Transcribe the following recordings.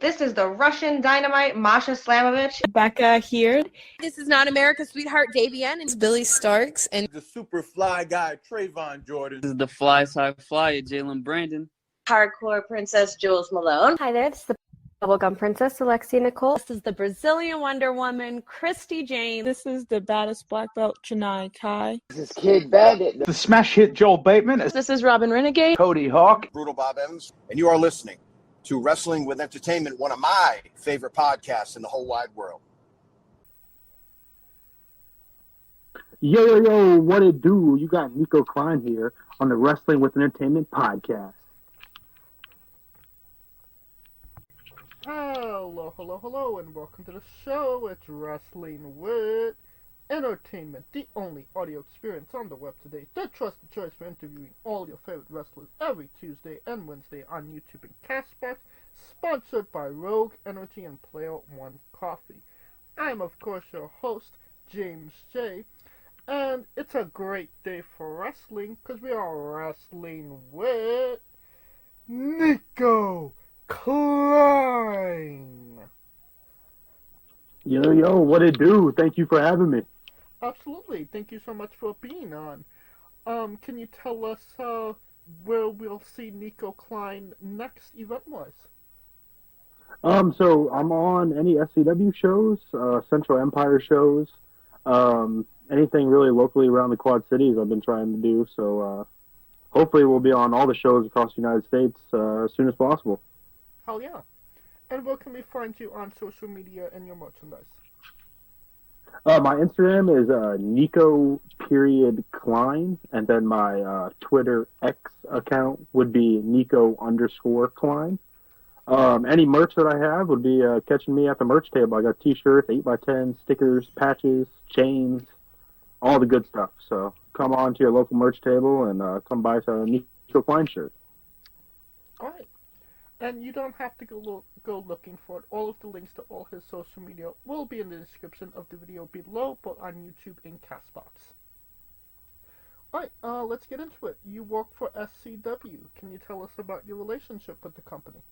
This is the Russian Dynamite, Masha Slamovich. Becca here. This is Not America's Sweetheart, Davian. And It's Billy Starks. And the super fly guy, Trayvon Jordan. This is the fly side flyer, Jalen Brandon. Hardcore Princess, Jules Malone. Hi there, this is the Bubblegum Princess, Alexia Nicole. This is the Brazilian Wonder Woman, Christy Jane. This is the baddest black belt, Chennai Kai. This is Kid Bandit. The smash hit, Joel Bateman. This is Robin Renegade. Cody Hawk. Brutal Bob Evans. And you are listening to Wrestling with Entertainment, one of my favorite podcasts in the whole wide world. Yo, what it do? You got Niko Kline here on the Wrestling with Entertainment podcast. Hello, and welcome to the show. It's Wrestling with Entertainment, the only audio experience on the web today. The trusted choice for interviewing all your favorite wrestlers every Tuesday and Wednesday on YouTube and Castbox, sponsored by Rogue Energy and Player One Coffee. I'm, of course, your host, James J., and it's a great day for wrestling, because we are wrestling with Niko Kline. Yo, what it do? Thank you for having me. Absolutely. Thank you so much for being on. Can you tell us where we'll see Niko Kline next event-wise? So I'm on any SCW shows, Central Empire shows, anything really locally around the Quad Cities I've been trying to do. So hopefully we'll be on all the shows across the United States as soon as possible. Hell yeah. And where can we find you on social media and your merchandise? My Instagram is Niko.Kline, and then my Twitter X account would be Niko_Kline. Any merch that I have would be catching me at the merch table. I got t-shirts, 8x10, stickers, patches, chains, all the good stuff. So come on to your local merch table and come buy some Niko Kline shirt. All right. And you don't have to go looking for it. All of the links to all his social media will be in the description of the video below, both on YouTube and Castbox. Alright, let's get into it. You work for SCW. Can you tell us about your relationship with the company?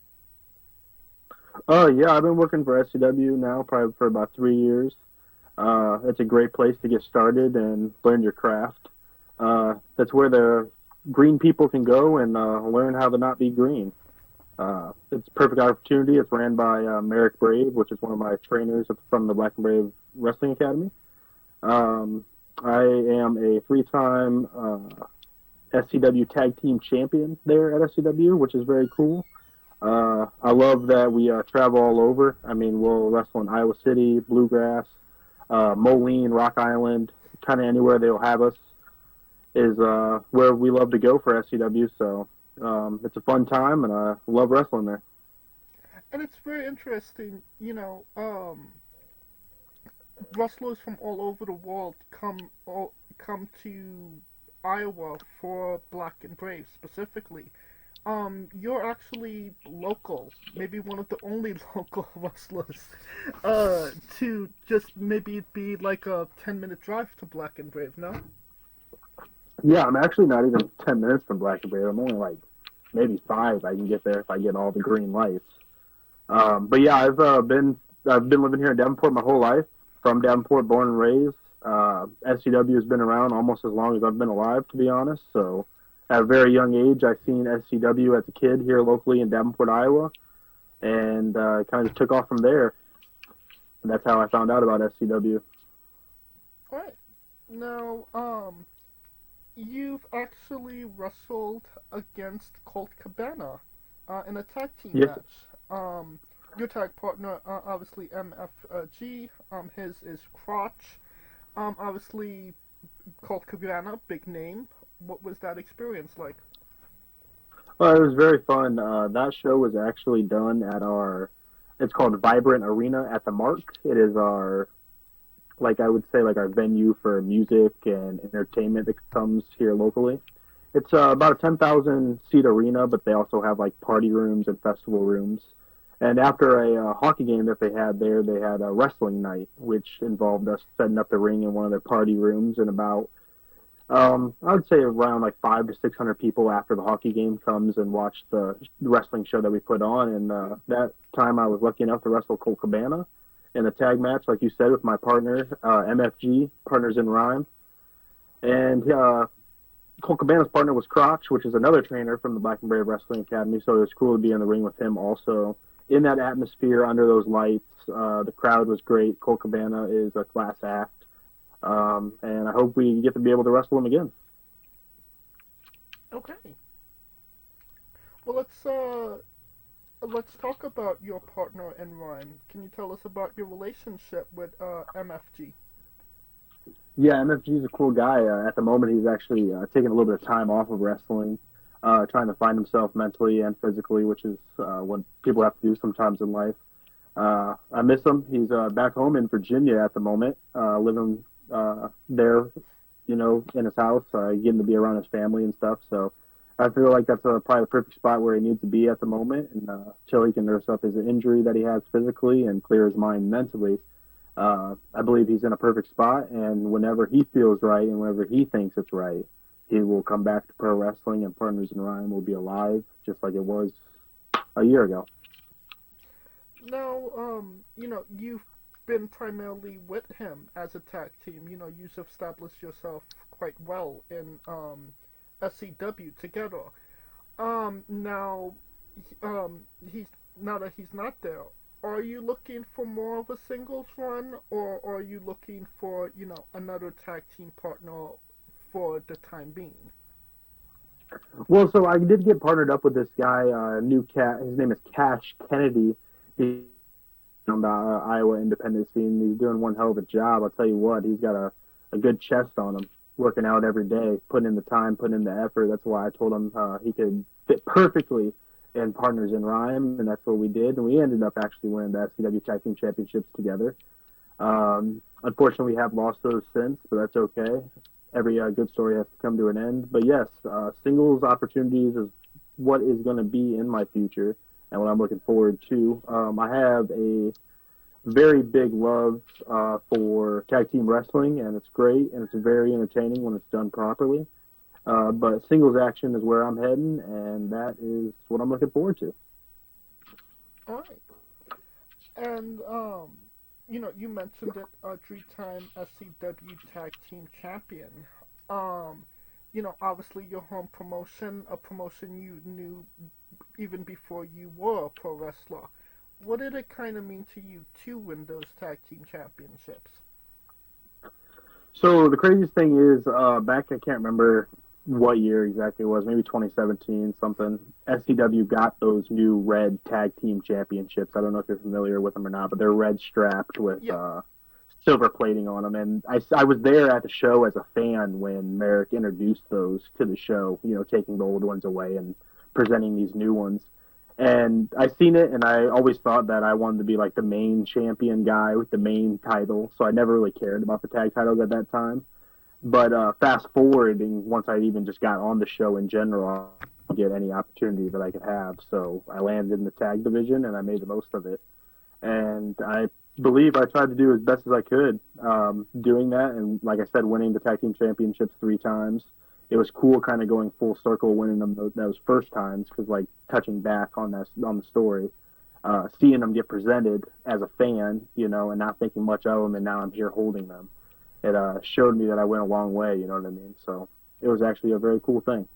Yeah, I've been working for SCW now probably for about 3 years. It's a great place to get started and learn your craft. That's where the green people can go and learn how to not be green. It's a perfect opportunity. It's ran by Marek Brave, which is one of my trainers from the Black and Brave Wrestling Academy. I am a 3-time SCW Tag Team Champion there at SCW, which is very cool. I love that we travel all over. I mean, we'll wrestle in Iowa City, Bluegrass, Moline, Rock Island, kind of anywhere they'll have us is where we love to go for SCW, so it's a fun time, and I love wrestling there. And it's very interesting, wrestlers from all over the world come to Iowa for Black and Brave specifically. You're actually local, maybe one of the only local wrestlers to just maybe be like a 10-minute drive to Black and Brave, no? Yeah, I'm actually not even 10 minutes from Black and Brave. I'm only like maybe 5 I can get there if I get all the green lights. But yeah, I've been living here in Davenport my whole life. From Davenport, born and raised. SCW has been around almost as long as I've been alive, to be honest. So at a very young age, I've seen SCW as a kid here locally in Davenport, Iowa, and kind of just took off from there. And that's how I found out about SCW. All right. Now, you've actually wrestled against Colt Cabana in a tag team match. Your tag partner, obviously MFG, his is Crotch. Obviously, Colt Cabana, big name. What was that experience like? Well, it was very fun. That show was actually done at it's called Vibrant Arena at the Mark. It is our venue for music and entertainment that comes here locally. It's about a 10,000 seat arena, but they also have like party rooms and festival rooms. And after a hockey game that they had there, they had a wrestling night, which involved us setting up the ring in one of their party rooms and about I would say around like 500 to 600 people after the hockey game comes and watch the wrestling show that we put on. And that time I was lucky enough to wrestle Colt Cabana in a tag match, like you said, with my partner, MFG, Partners in Rhyme. And Colt Cabana's partner was Crotch, which is another trainer from the Black and Brave Wrestling Academy, so it was cool to be in the ring with him also. In that atmosphere, under those lights, the crowd was great. Colt Cabana is a class act. And I hope we get to be able to wrestle him again. Okay. Well, let's talk about your partner in Rhyme. Can you tell us about your relationship with MFG? Yeah, MFG is a cool guy. At the moment, he's actually taking a little bit of time off of wrestling, trying to find himself mentally and physically, which is what people have to do sometimes in life. I miss him. He's back home in Virginia at the moment, living there, in his house, getting to be around his family and stuff. So I feel like that's probably the perfect spot where he needs to be at the moment, and until he can nurse up his injury that he has physically and clear his mind mentally. I believe he's in a perfect spot, and whenever he feels right and whenever he thinks it's right, he will come back to pro wrestling, and Partners in Rhyme will be alive just like it was a year ago. Now, you've been primarily with him as a tag team. You've established yourself quite well in SCW together. Now that he's not there, are you looking for more of a singles run, or are you looking for, another tag team partner for the time being? Well, so I did get partnered up with this guy, his name is Cash Kennedy. He's on the Iowa independent scene. He's doing one hell of a job. I'll tell you what, he's got a good chest on him, working out every day, putting in the time, putting in the effort. That's why I told him he could fit perfectly in Partners in Rhyme, and that's what we did. And we ended up actually winning the SCW Tag Team Championships together. Unfortunately, we have lost those since, but that's okay. Every good story has to come to an end. But yes, singles opportunities is what is going to be in my future and what I'm looking forward to. I have a very big love for tag team wrestling, and it's great, and it's very entertaining when it's done properly. But singles action is where I'm heading, and that is what I'm looking forward to. All right. And, you mentioned it, a three-time SCW Tag Team Champion. Obviously your home promotion, a promotion you knew even before you were a pro wrestler. What did it kind of mean to you to win those Tag Team Championships? So the craziest thing is, back, I can't remember what year exactly it was, maybe 2017 something, SCW got those new red tag team championships. I don't know if you're familiar with them or not, but they're red strapped with silver plating on them. And I was there at the show as a fan when Marek introduced those to the show, taking the old ones away and presenting these new ones. And I seen it, and I always thought that I wanted to be like the main champion guy with the main title, so I never really cared about the tag titles at that time. But fast forwarding, once I even just got on the show in general, I'll get any opportunity that I could have. So I landed in the tag division, and I made the most of it. And I believe I tried to do as best as I could doing that. And like I said, winning the tag team championships 3 times. It was cool kind of going full circle, winning them those first times, because like touching back on the story, seeing them get presented as a fan, and not thinking much of them, and now I'm here holding them. It showed me that I went a long way, you know what I mean? So it was actually a very cool thing.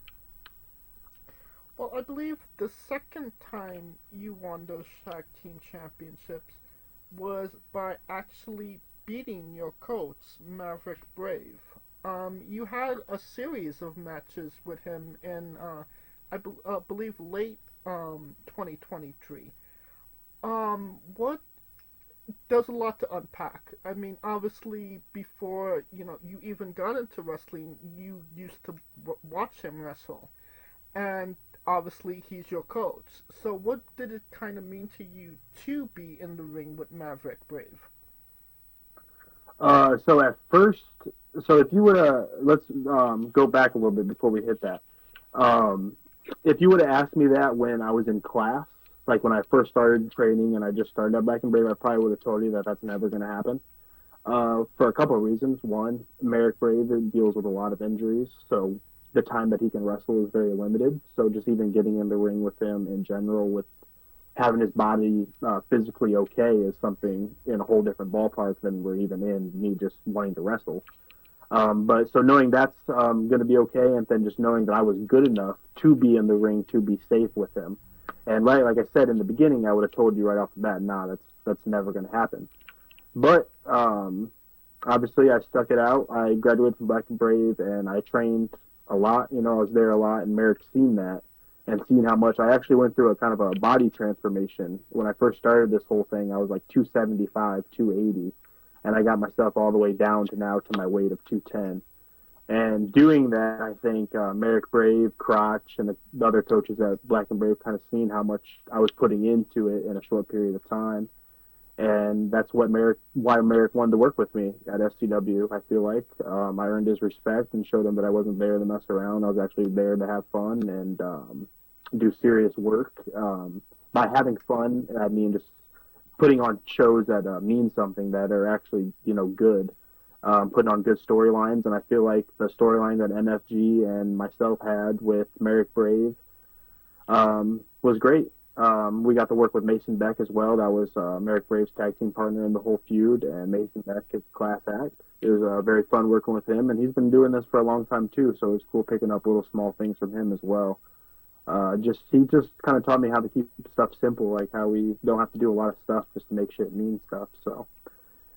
Well, I believe the second time you won those tag team championships was by actually beating your coach, Marek Brave. You had a series of matches with him in, I believe, late 2023. There's a lot to unpack. I mean, obviously, before you even got into wrestling, you used to watch him wrestle, and obviously he's your coach. So what did it kind of mean to you to be in the ring with Marek Brave? So at first, if you would have, let's go back a little bit before we hit that. If you would have asked me that when I was in class, like when I first started training and I just started up Black and Brave, I probably would have told you that that's never going to happen. for a couple of reasons. One, Marek Brave deals with a lot of injuries, so the time that he can wrestle is very limited. So just even getting in the ring with him in general, with having his body physically okay, is something in a whole different ballpark than we're even in, me just wanting to wrestle. But so knowing that's going to be okay, and then just knowing that I was good enough to be in the ring, to be safe with him. And right, like I said in the beginning, I would have told you right off the bat, nah, that's never going to happen. But obviously I stuck it out. I graduated from Black and Brave, and I trained a lot. I was there a lot, and Marek's seen that and seen how much I actually went through a kind of a body transformation. When I first started this whole thing, I was like 275, 280, and I got myself all the way down to now to my weight of 210. And doing that, I think Marek Brave, Crotch, and the other coaches at Black and Brave kind of seen how much I was putting into it in a short period of time. And that's why Marek wanted to work with me at SCW. I feel like I earned his respect and showed him that I wasn't there to mess around. I was actually there to have fun and do serious work. By having fun, I mean just putting on shows that mean something, that are actually good, putting on good storylines. And I feel like the storyline that MFG and myself had with Marek Brave was great. We got to work with Mason Beck as well. That was Marek Brave's tag team partner in the whole feud, and Mason Beck is a class act. It was very fun working with him, and he's been doing this for a long time too, so it's cool picking up little small things from him as well. He just kind of taught me how to keep stuff simple, like how we don't have to do a lot of stuff just to make shit mean stuff. So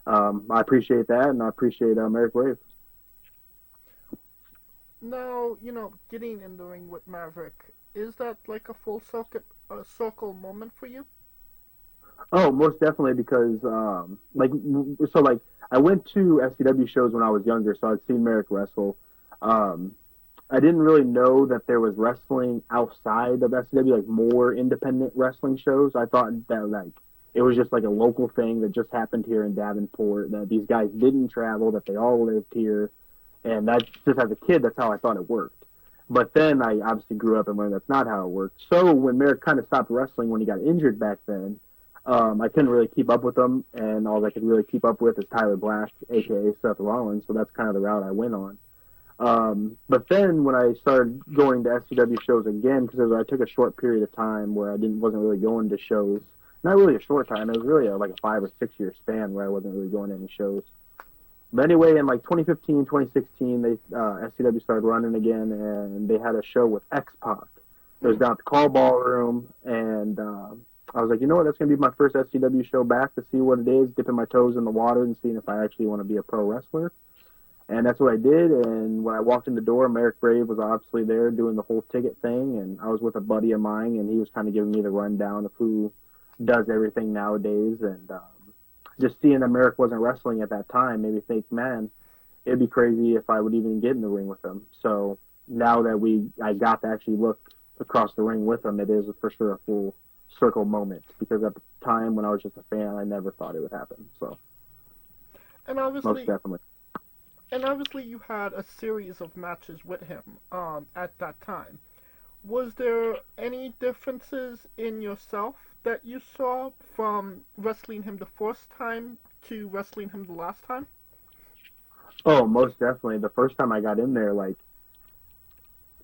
I appreciate that, and I appreciate Marek Brave. Now, getting in the ring with Maverick, is that like a full circle moment for you? Oh, most definitely, because I went to SCW shows when I was younger, so I'd seen Marek wrestle. I didn't really know that there was wrestling outside of SCW, like more independent wrestling shows. I thought that it was just like a local thing that just happened here in Davenport, that these guys didn't travel, that they all lived here, and that's just as a kid, that's how I thought it worked. But then I obviously grew up and learned that's not how it worked. So when Marek kind of stopped wrestling when he got injured back then, I couldn't really keep up with him, and all I could really keep up with is Tyler Black, a.k.a. Seth Rollins, so that's kind of the route I went on. But then when I started going to SCW shows again, because I took a short period of time where I wasn't really going to shows. Not really a short time, it was really like a 5 or 6 year span where I wasn't really going to any shows. But anyway, in like 2015, 2016, SCW started running again, and they had a show with X-Pac. It was down at the Call Ballroom, and I was like, you know what, that's going to be my first SCW show back to see what it is, dipping my toes in the water and seeing if I actually want to be a pro wrestler. And that's what I did, and when I walked in the door, Marek Brave was obviously there doing the whole ticket thing, and I was with a buddy of mine, and he was kind of giving me the rundown of who does everything nowadays, and just seeing that Marek wasn't wrestling at that time made me think, man, it'd be crazy if I would even get in the ring with him. So now that I got to actually look across the ring with him, it is for sure a full circle moment, because at the time when I was just a fan, I never thought it would happen. So, And obviously, most definitely. And obviously you had a series of matches with him at that time. Was there any differences in yourself that you saw from wrestling him the first time to wrestling him the last time? Oh, most definitely. The first time I got in there,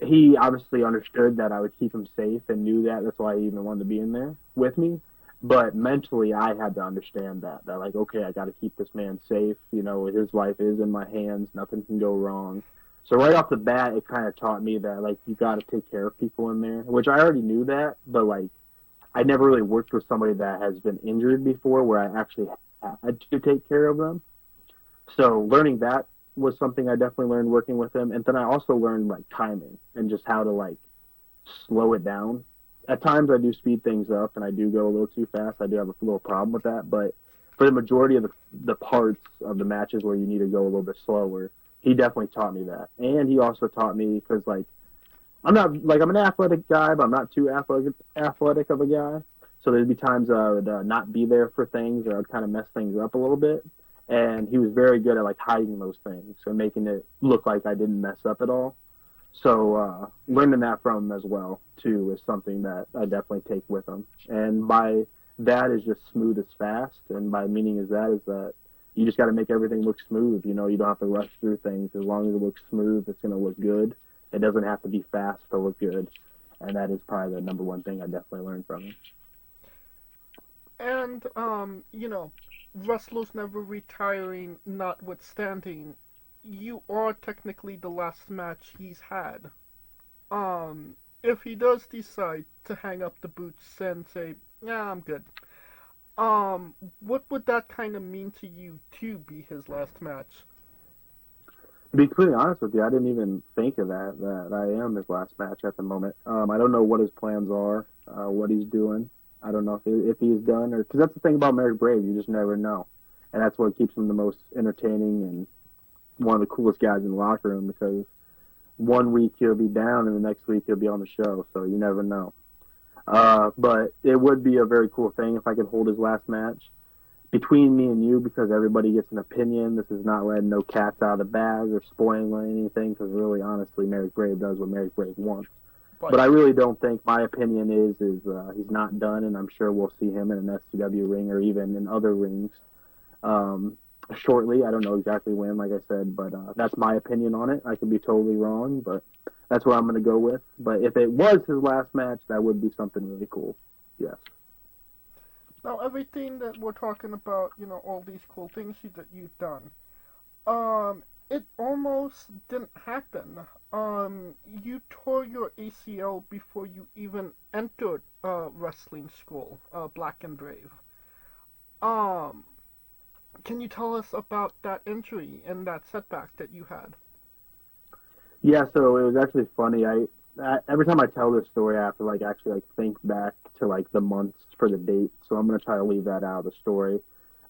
he obviously understood that I would keep him safe and knew that. That's why he even wanted to be in there with me. But mentally, I had to understand that okay, I got to keep this man safe. His life is in my hands. Nothing can go wrong. So right off the bat, it kind of taught me that, you got to take care of people in there, which I already knew that, but, I never really worked with somebody that has been injured before where I actually had to take care of them. So learning that was something I definitely learned working with him. And then I also learned, timing and just how to, slow it down. At times I do speed things up and I do go a little too fast. I do have a little problem with that, but for the majority of the parts of the matches where you need to go a little bit slower, he definitely taught me that. And he also taught me, because I'm an athletic guy, but I'm not too athletic of a guy. So there'd be times I would not be there for things, or I'd kind of mess things up a little bit. And he was very good at hiding those things and making it look like I didn't mess up at all. So learning that from him as well, too, is something that I definitely take with him. And by that is just smooth as fast, and by meaning is that you just got to make everything look smooth. You know, you don't have to rush through things. As long as it looks smooth, it's going to look good. It doesn't have to be fast to look good. And that is probably the number one thing I definitely learned from him. And, you know, wrestlers never retiring notwithstanding, you are technically the last match he's had. If he does decide to hang up the boots and say, yeah, I'm good, what would that kind of mean to you to be his last match? To be completely honest with you, I didn't even think of that I am his last match at the moment. I don't know what his plans are, what he's doing. I don't know if he's done, or because that's the thing about Marek Brave, you just never know. And that's what keeps him the most entertaining and one of the coolest guys in the locker room, because one week he'll be down and the next week he'll be on the show, so you never know. But it would be a very cool thing if I could hold his last match between me and you, because everybody gets an opinion. This is not letting no cats out of the bag or spoiling anything, because really, honestly, Marek Brave does what Marek Brave wants. But I really don't think, my opinion is he's not done, and I'm sure we'll see him in an SCW ring or even in other rings shortly. I don't know exactly when, like I said, but that's my opinion on it. I could be totally wrong, but that's what I'm going to go with. But if it was his last match, that would be something really cool. Yes. Now, everything that we're talking about, you know, all these cool things that you've done, it almost didn't happen. You tore your ACL before you even entered wrestling school, Black and Brave. Can you tell us about that injury and that setback that you had? Yeah, so it was actually funny. I every time I tell this story, I have to actually think back to the months for the date. So I'm gonna try to leave that out of the story.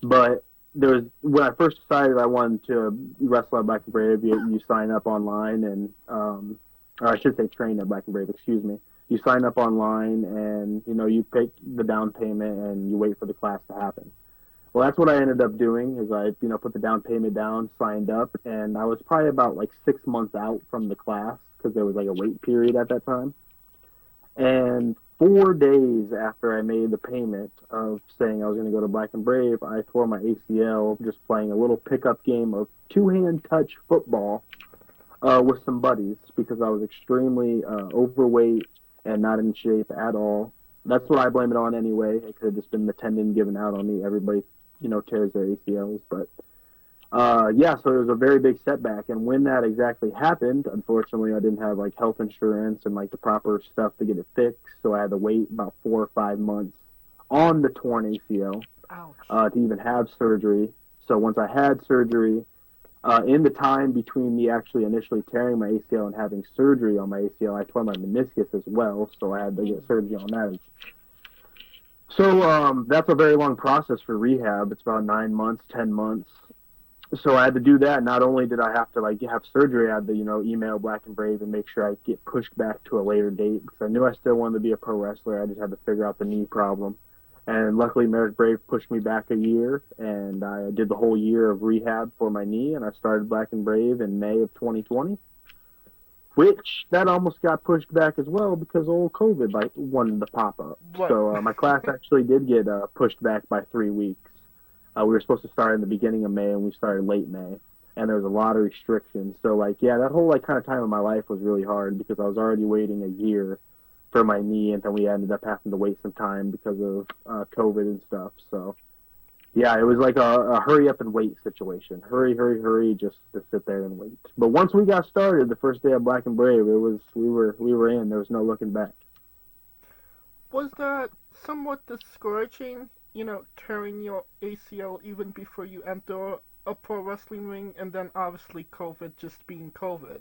But when I first decided I wanted to wrestle at Black and Brave, you sign up online and or I should say train at Black and Brave. Excuse me. You sign up online and you pay the down payment and you wait for the class to happen. Well, that's what I ended up doing. Is I put the down payment down, signed up, and I was probably about 6 months out from the class because there was a wait period at that time. And 4 days after I made the payment of saying I was going to go to Black and Brave, I tore my ACL just playing a little pickup game of two-hand touch football with some buddies because I was extremely overweight and not in shape at all. That's what I blame it on anyway. It could have just been the tendon giving out on me. Everybody, tears their ACLs. But, yeah, so it was a very big setback. And when that exactly happened, unfortunately, I didn't have, health insurance and, the proper stuff to get it fixed. So I had to wait about 4 or 5 months on the torn ACL to even have surgery. So once I had surgery, in the time between me actually initially tearing my ACL and having surgery on my ACL, I tore my meniscus as well, so I had to get surgery on that. So that's a very long process for rehab. It's about 9 months, 10 months. So I had to do that. Not only did I have to have surgery, I had to email Black and Brave and make sure I get pushed back to a later date because I knew I still wanted to be a pro wrestler. I just had to figure out the knee problem. And luckily, Marek Brave pushed me back a year, and I did the whole year of rehab for my knee, and I started Black and Brave in May of 2020, which that almost got pushed back as well because old COVID wanted to pop up. Right. So my class actually did get pushed back by 3 weeks. We were supposed to start in the beginning of May, and we started late May, and there was a lot of restrictions. So, that whole kind of time of my life was really hard because I was already waiting a year for my knee, and then we ended up having to wait some time because of COVID and stuff. So, yeah, it was like a hurry up and wait situation. Hurry, just to sit there and wait. But once we got started, the first day of Black and Brave, we were in. There was no looking back. Was that somewhat discouraging, tearing your ACL even before you enter a pro wrestling ring, and then obviously COVID just being COVID?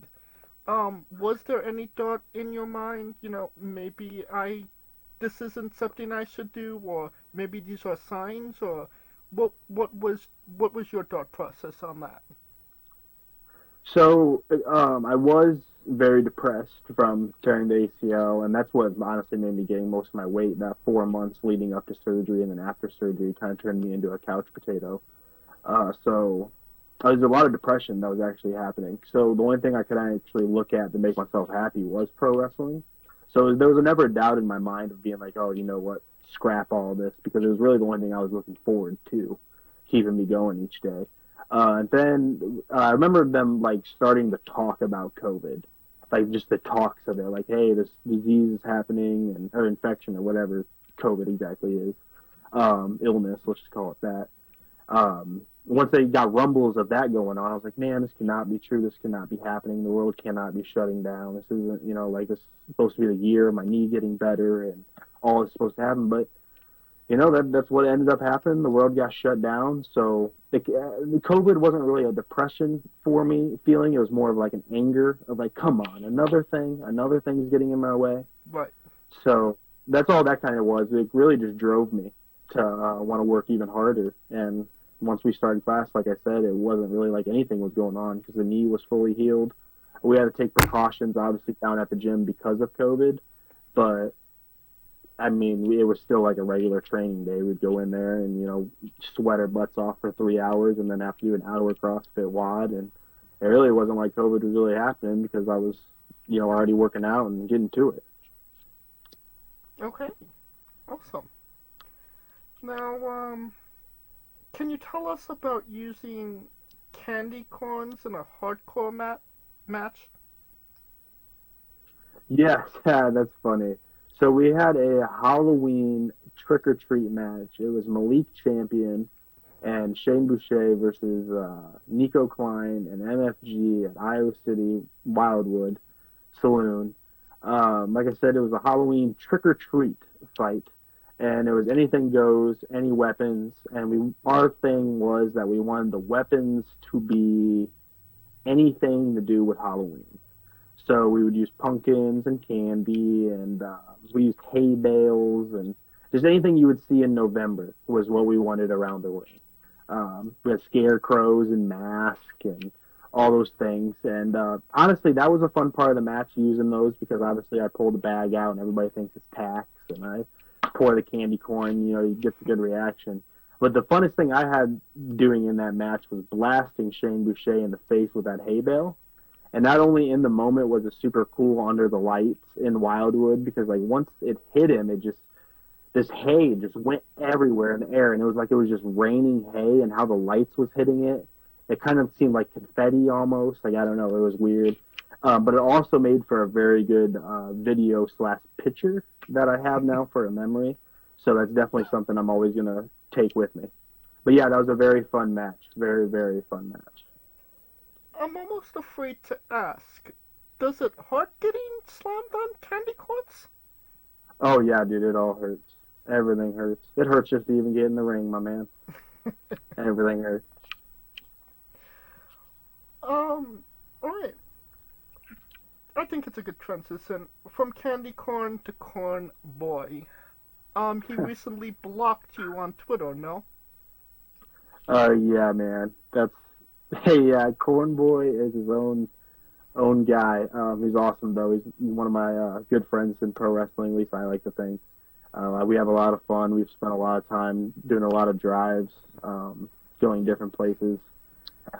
Was there any thought in your mind, maybe this isn't something I should do, or maybe these are signs, or what was your thought process on that? So, I was very depressed from tearing the ACL, and that's what honestly made me gain most of my weight. That 4 months leading up to surgery and then after surgery kind of turned me into a couch potato. So there's a lot of depression that was actually happening. So the only thing I could actually look at to make myself happy was pro wrestling. So there was never a doubt in my mind of being like, oh, you know what, scrap all this, because it was really the only thing I was looking forward to keeping me going each day. And then I remember them like starting to talk about COVID, like just the talks of it, like, hey, this disease is happening, and or infection or whatever COVID exactly is, illness, let's just call it that. Once they got rumbles of that going on, I was like, man, this cannot be true. This cannot be happening. The world cannot be shutting down. This isn't, like, this is supposed to be the year of my knee getting better and all is supposed to happen. But, that's what ended up happening. The world got shut down. So the COVID wasn't really a depression for me feeling. It was more of like an anger of like, come on, another thing's getting in my way. Right. So that's all that kind of was. It really just drove me to want to work even harder. And once we started class, like I said, it wasn't really like anything was going on because the knee was fully healed. We had to take precautions, obviously, down at the gym because of COVID. But, I mean, it was still like a regular training day. We'd go in there and, sweat our butts off for 3 hours and then have to do an hour CrossFit WOD. And it really wasn't like COVID was really happening because I was, already working out and getting to it. Okay. Awesome. Now, can you tell us about using candy corns in a hardcore match? Yes, that's funny. So we had a Halloween trick-or-treat match. It was Malik Champion and Shane Boucher versus Niko Kline and MFG at Iowa City Wildwood Saloon. Like I said, it was a Halloween trick-or-treat fight. And it was anything goes, any weapons. And our thing was that we wanted the weapons to be anything to do with Halloween. So we would use pumpkins and candy, and we used hay bales, and just anything you would see in November was what we wanted around the ring. We had scarecrows and masks and all those things. And honestly, that was a fun part of the match, using those, because obviously I pull the bag out and everybody thinks it's tax, and I pour the candy corn, you get the good reaction. But the funnest thing I had doing in that match was blasting Shane Boucher in the face with that hay bale. And not only in the moment was it super cool under the lights in Wildwood, because like once it hit him, this hay just went everywhere in the air, and it was like it was just raining hay, and how the lights was hitting it. It kind of seemed like confetti almost. Like, I don't know, it was weird. But it also made for a very good video/picture that I have now for a memory. So that's definitely something I'm always going to take with me. But yeah, that was a very fun match. Very, very fun match. I'm almost afraid to ask, does it hurt getting slammed on candy corns? Oh yeah, dude, it all hurts. Everything hurts. It hurts just to even get in the ring, my man. Everything hurts. Alright. I think it's a good transition from candy corn to corn boy. He recently blocked you on Twitter, no? Yeah, man. Hey, yeah, Corn Boy is his own guy. He's awesome, though. He's one of my good friends in pro wrestling, at least I like to think. We have a lot of fun. We've spent a lot of time doing a lot of drives, going different places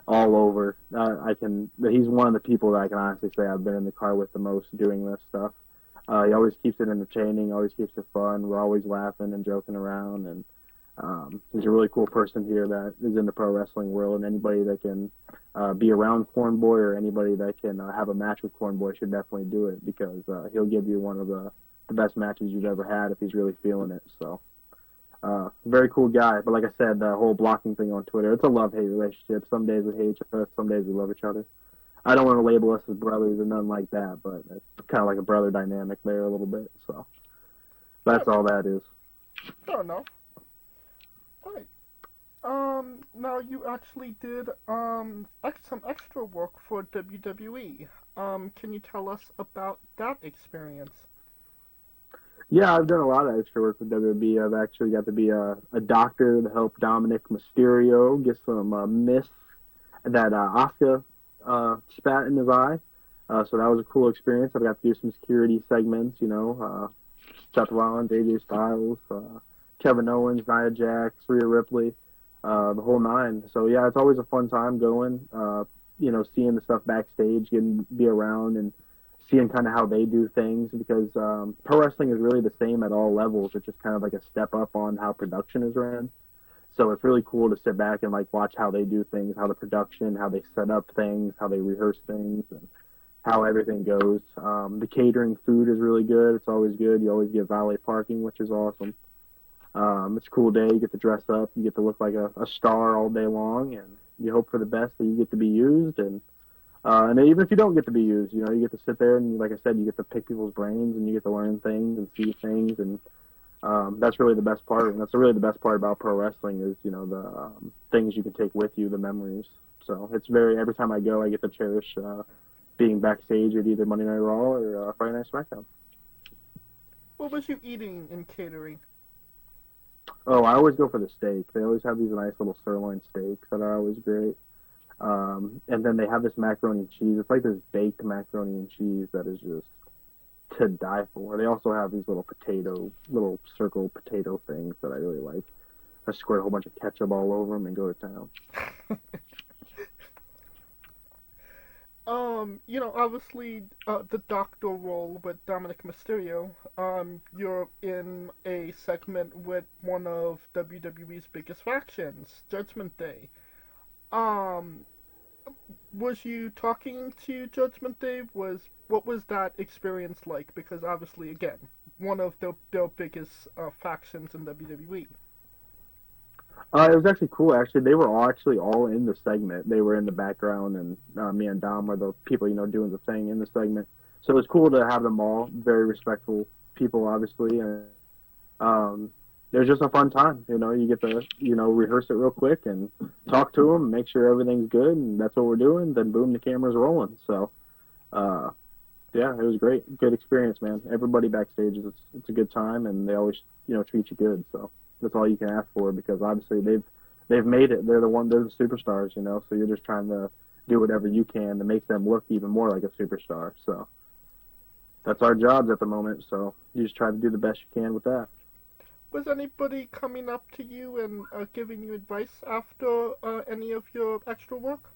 all over. He's one of the people that I can honestly say I've been in the car with the most doing this stuff. He always keeps it entertaining, always keeps it fun. We're always laughing and joking around, and he's a really cool person here that is in the pro wrestling world, and anybody that can be around Corn Boy or anybody that can have a match with Corn Boy should definitely do it, because he'll give you one of the best matches you've ever had if he's really feeling it. So very cool guy. But like I said, the whole blocking thing on Twitter, it's a love-hate relationship. Some days we hate each other, some days we love each other. I don't want to label us as brothers or nothing like that, but it's kind of like a brother dynamic there a little bit. So that's all that is. Fair enough. Alright. Now you actually did some extra work for WWE. Can you tell us about that experience? Yeah, I've done a lot of extra work with WWE. I've actually got to be a doctor to help Dominic Mysterio get some mist that Asuka spat in his eye. So that was a cool experience. I've got to do some security segments, Seth Rollins, AJ Styles, Kevin Owens, Nia Jax, Rhea Ripley, the whole nine. So yeah, it's always a fun time going, seeing the stuff backstage, getting to be around and seeing kind of how they do things, because pro wrestling is really the same at all levels. It's just kind of like a step up on how production is ran. So it's really cool to sit back and like watch how they do things, how the production, how they set up things, how they rehearse things, and how everything goes. The catering food is really good. It's always good. You always get valet parking, which is awesome. It's a cool day. You get to dress up. You get to look like a star all day long, and you hope for the best that you get to be used. And even if you don't get to be used, you know, you get to sit there and, like I said, you get to pick people's brains and you get to learn things and see things. And that's really the best part. And that's really the best part about pro wrestling is, you know, the things you can take with you, the memories. So it's every time I go, I get to cherish being backstage at either Monday Night Raw or Friday Night SmackDown. What was you eating in catering? Oh, I always go for the steak. They always have these nice little sirloin steaks that are always great. And then they have this macaroni and cheese. It's like this baked macaroni and cheese that is just to die for. They also have these little circle potato things that I really like. I squirt a whole bunch of ketchup all over them and go to town. You know, obviously, the doctor role with Dominic Mysterio, you're in a segment with one of WWE's biggest factions, Judgment Day. Was you talking to Judgment Day? What was that experience like? Because obviously, again, one of their biggest factions in WWE. It was actually cool. Actually, they were all in the segment. They were in the background, and me and Dom were the people, you know, doing the thing in the segment. So it was cool to have them all. Very respectful people, obviously, and it was just a fun time. You know, you get to, you know, rehearse it real quick and talk to them, make sure everything's good, and that's what we're doing. Then boom, the camera's rolling. So, yeah, it was great. Good experience, man. Everybody backstage, it's a good time, and they always, you know, treat you good. So that's all you can ask for, because obviously they've made it. They're the superstars, you know. So you're just trying to do whatever you can to make them look even more like a superstar. So that's our jobs at the moment. So you just try to do the best you can with that. Was anybody coming up to you and giving you advice after any of your extra work?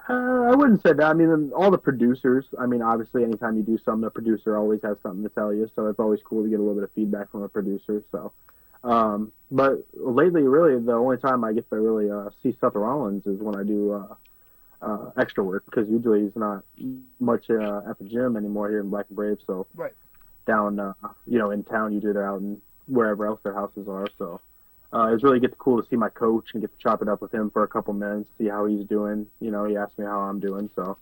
I wouldn't say that. I mean, all the producers, I mean, obviously anytime you do something, the producer always has something to tell you, so it's always cool to get a little bit of feedback from a producer. So, but lately, really, the only time I get to really see Seth Rollins is when I do extra work, because usually he's not much at the gym anymore here in Black and Brave, so right. Down, you know, in town, usually they're out in wherever else their houses are, so it's really cool to see my coach and get to chop it up with him for a couple minutes, see how he's doing. You know, he asked me how I'm doing, so.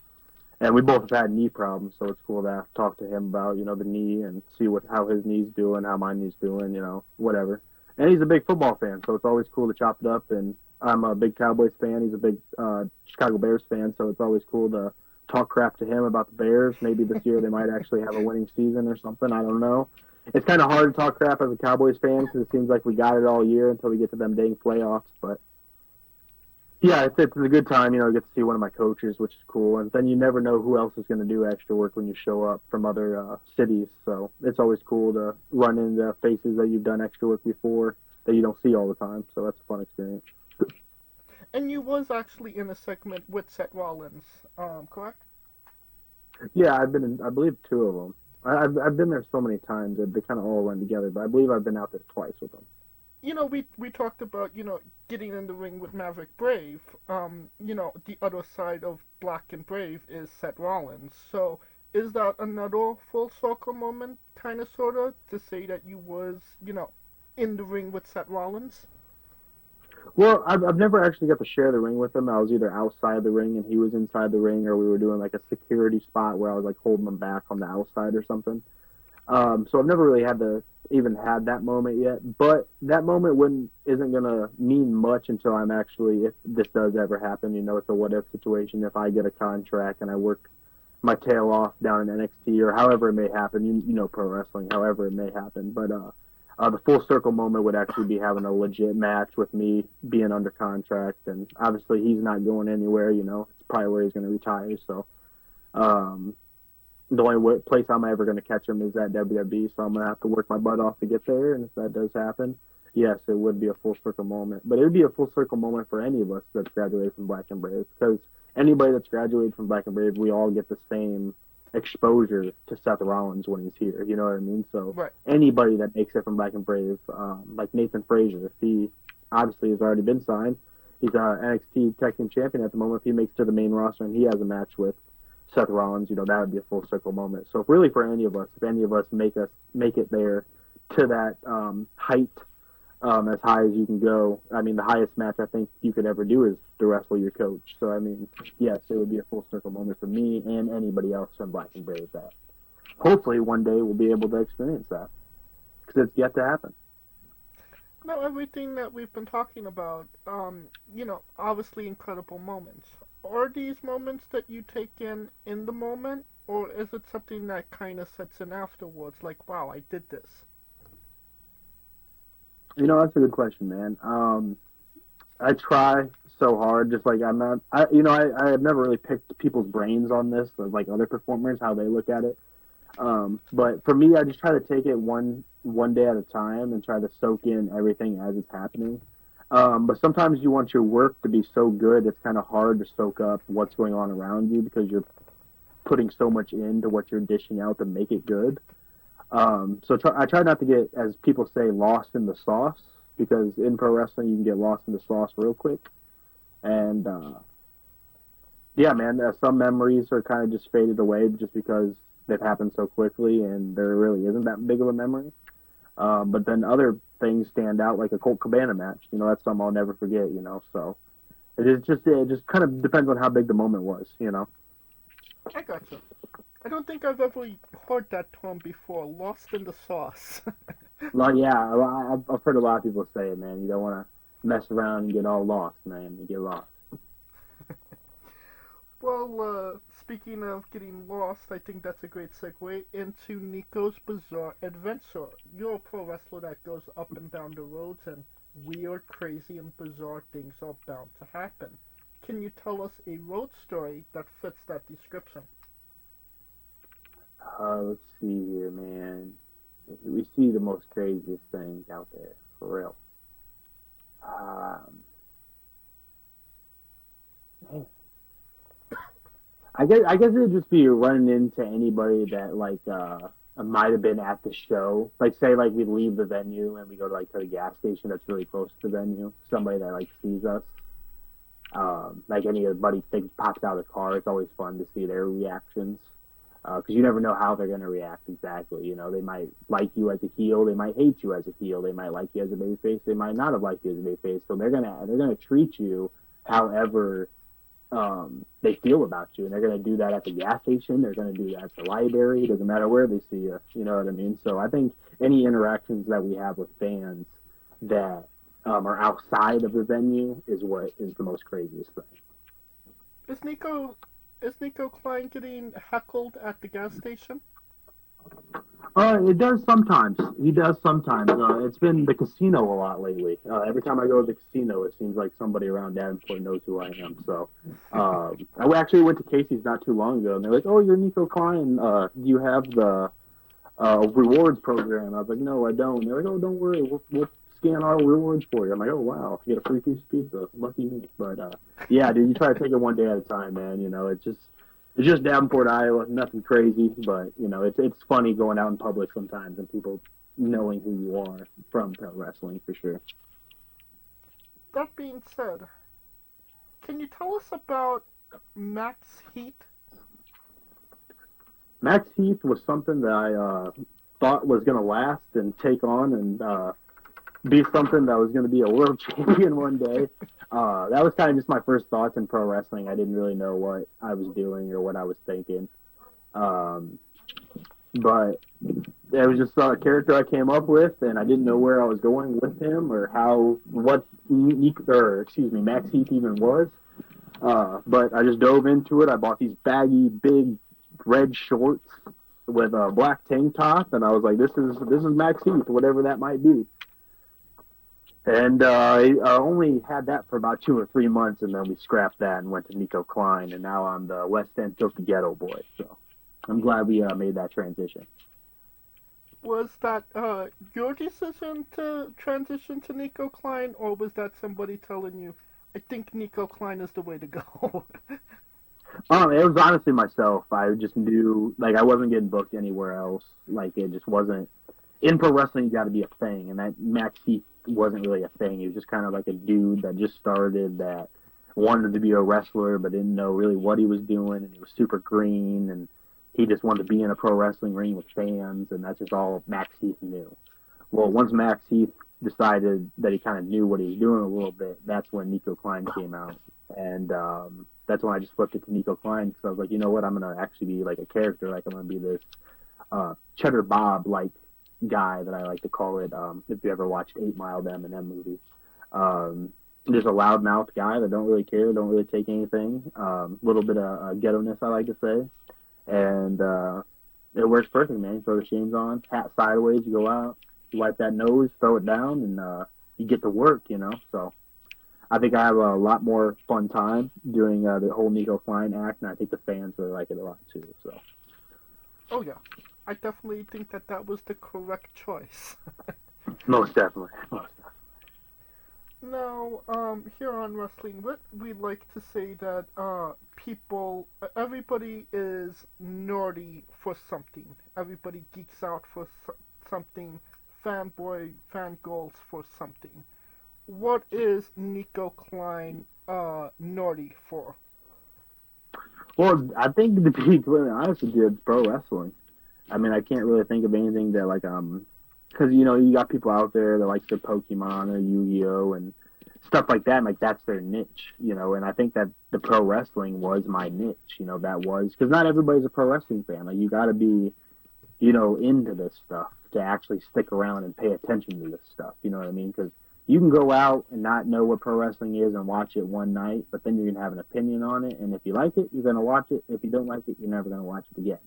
And we both have had knee problems, so it's cool to talk to him about, you know, the knee and see how his knee's doing, how my knee's doing, you know, whatever. And he's a big football fan, so it's always cool to chop it up. And I'm a big Cowboys fan. He's a big Chicago Bears fan, so it's always cool to talk crap to him about the Bears. Maybe this year they might actually have a winning season or something. I don't know. It's kind of hard to talk crap as a Cowboys fan because it seems like we got it all year until we get to them dang playoffs. But yeah, it's a good time, you know, to get to see one of my coaches, which is cool. And then you never know who else is going to do extra work when you show up from other cities. So it's always cool to run into faces that you've done extra work before that you don't see all the time. So that's a fun experience. And you was actually in a segment with Seth Rollins, correct? Yeah, I've been in, I believe, 2 of them. I've been there so many times that they kind of all run together, but I believe I've been out there twice with them. You know, we talked about, you know, getting in the ring with Marek Brave. You know, the other side of Black and Brave is Seth Rollins. So is that another full circle moment, kind of, sort of, to say that you was, you know, in the ring with Seth Rollins? Well, I've never actually got to share the ring with him. I was either outside the ring and he was inside the ring, or we were doing like a security spot where I was like holding him back on the outside or something. So I've never really had that moment yet. But that moment isn't gonna mean much until I'm actually, if this does ever happen, you know, it's a what if situation. If I get a contract and I work my tail off down in NXT or however it may happen, you know, pro wrestling, however it may happen. But the full circle moment would actually be having a legit match with me being under contract, and obviously he's not going anywhere, you know. It's probably where he's going to retire, so the only place I'm ever going to catch him is at WWE, so I'm going to have to work my butt off to get there, and if that does happen, yes, it would be a full circle moment. But it would be a full circle moment for any of us that's graduated from Black and Brave, because anybody that's graduated from Black and Brave, we all get the same exposure to Seth Rollins when he's here. You know what I mean? So Right. anybody that makes it from Black and Brave, like Nathan Frazier, if he obviously has already been signed, he's NXT Tag Team Champion at the moment. If he makes it to the main roster and he has a match with Seth Rollins, you know, that would be a full circle moment. So really for any of us, if any of us make it there to that height, as high as you can go. I mean, the highest match I think you could ever do is to wrestle your coach. So, I mean, yes, it would be a full circle moment for me and anybody else from Black and Brave that hopefully one day we'll be able to experience that, because it's yet to happen. Now, everything that we've been talking about, you know, obviously incredible moments. Are these moments that you take in the moment, or is it something that kind of sets in afterwards, like, wow, I did this? You know, that's a good question, man. I try so hard, just like I have never really picked people's brains on this, like other performers, how they look at it. But for me, I just try to take it one day at a time and try to soak in everything as it's happening. But sometimes you want your work to be so good, it's kind of hard to soak up what's going on around you because you're putting so much into what you're dishing out to make it good. So I try not to get, as people say, lost in the sauce, because in pro wrestling you can get lost in the sauce real quick. And yeah, man, some memories are kind of just faded away just because they've happened so quickly and there really isn't that big of a memory. But then other things stand out, like a Colt Cabana match. You know, that's something I'll never forget, you know. So it just kind of depends on how big the moment was, you know. I gotcha. I don't think I've ever heard that term before, lost in the sauce. Well, yeah, I've heard a lot of people say it, man. You don't want to mess around and get all lost, man. You get lost. Well, speaking of getting lost, I think that's a great segue into Niko's Bizarre Adventure. You're a pro wrestler that goes up and down the roads, and weird, crazy, and bizarre things are bound to happen. Can you tell us a road story that fits that description? Let's see here, man. We see the most craziest things out there, for real. I guess it would just be running into anybody that like might have been at the show. Like, say like we leave the venue and we go to the gas station that's really close to the venue. Somebody that like sees us. Like anybody pops out of the car, it's always fun to see their reactions. Because you never know how they're going to react exactly. You know, they might like you as a heel, they might hate you as a heel, they might like you as a babyface, they might not have liked you as a babyface. So they're gonna treat you however they feel about you, and they're gonna do that at the gas station. They're gonna do that at the library. It doesn't matter where they see you. You know what I mean? So I think any interactions that we have with fans that are outside of the venue is what is the most craziest thing. Is Niko Kline getting heckled at the gas station? It does sometimes. He does sometimes. It's been the casino a lot lately. Every time I go to the casino, it seems like somebody around Davenport knows who I am. So I actually went to Casey's not too long ago, and they're like, "Oh, you're Niko Kline. Do you have the rewards program?" I was like, "No, I don't." They're like, "Oh, don't worry. We'll scan our rewards for you." I'm like, "Oh, wow. Get a free piece of pizza. Lucky me." But yeah, dude, you try to take it one day at a time, man. You know, it's just Davenport, Iowa. Nothing crazy, but you know, it's funny going out in public sometimes and people knowing who you are from pro wrestling for sure. That being said, can you tell us about Max Heath? Max Heath was something that I thought was going to last and take on and be something that was going to be a world champion one day. That was kind of just my first thoughts in pro wrestling. I didn't really know what I was doing or what I was thinking. But it was just a character I came up with, and I didn't know where I was going with him or what Max Heath even was. But I just dove into it. I bought these baggy, big red shorts with a black tank top, and I was like, this is Max Heath, whatever that might be. And I only had that for about 2 or 3 months, and then we scrapped that and went to Niko Kline, and now I'm the Westend Filthy Ghetto Boy. So I'm glad we made that transition. Was that your decision to transition to Niko Kline, or was that somebody telling you, I think Niko Kline is the way to go? It was honestly myself. I just knew, like, I wasn't getting booked anywhere else. Like, it just wasn't. In pro wrestling, you got to be a thing, and that Max Heath wasn't really a thing. He was just kind of like a dude that just started, that wanted to be a wrestler but didn't know really what he was doing, and he was super green, and he just wanted to be in a pro wrestling ring with fans, and that's just all Max Heath knew. Well, once Max Heath decided that he kind of knew what he was doing a little bit, that's when Niko Kline came out, and that's when I just flipped it to Niko Kline, because I was like, you know what, I'm going to actually be like a character, like I'm going to be this Cheddar Bob-like guy that I like to call it, if you ever watched 8 Mile, the Eminem movie. Just a loudmouth guy that don't really care, don't really take anything, little bit of ghetto-ness, I like to say, and it works perfect, man. You throw the shades on, hat sideways, you go out, you wipe that nose, throw it down, and you get to work, you know, so I think I have a lot more fun time doing the whole Niko Kline act, and I think the fans really like it a lot, too, so. Oh, yeah. I definitely think that was the correct choice. Most definitely. Now, here on Wrestling Wit, we like to say that everybody is nerdy for something. Everybody geeks out for something, fanboy, fangirls for something. What is Niko Kline nerdy for? Well, I think to be completely honest with you, it's pro wrestling. I mean, I can't really think of anything that, like, because, you know, you got people out there that like their Pokemon or Yu-Gi-Oh! And stuff like that, and, like, that's their niche, you know, and I think that the pro wrestling was my niche, you know, that was, because not everybody's a pro wrestling fan. Like, you got to be, you know, into this stuff to actually stick around and pay attention to this stuff, you know what I mean? Because you can go out and not know what pro wrestling is and watch it one night, but then you're going to have an opinion on it, and if you like it, you're going to watch it. If you don't like it, you're never going to watch it again.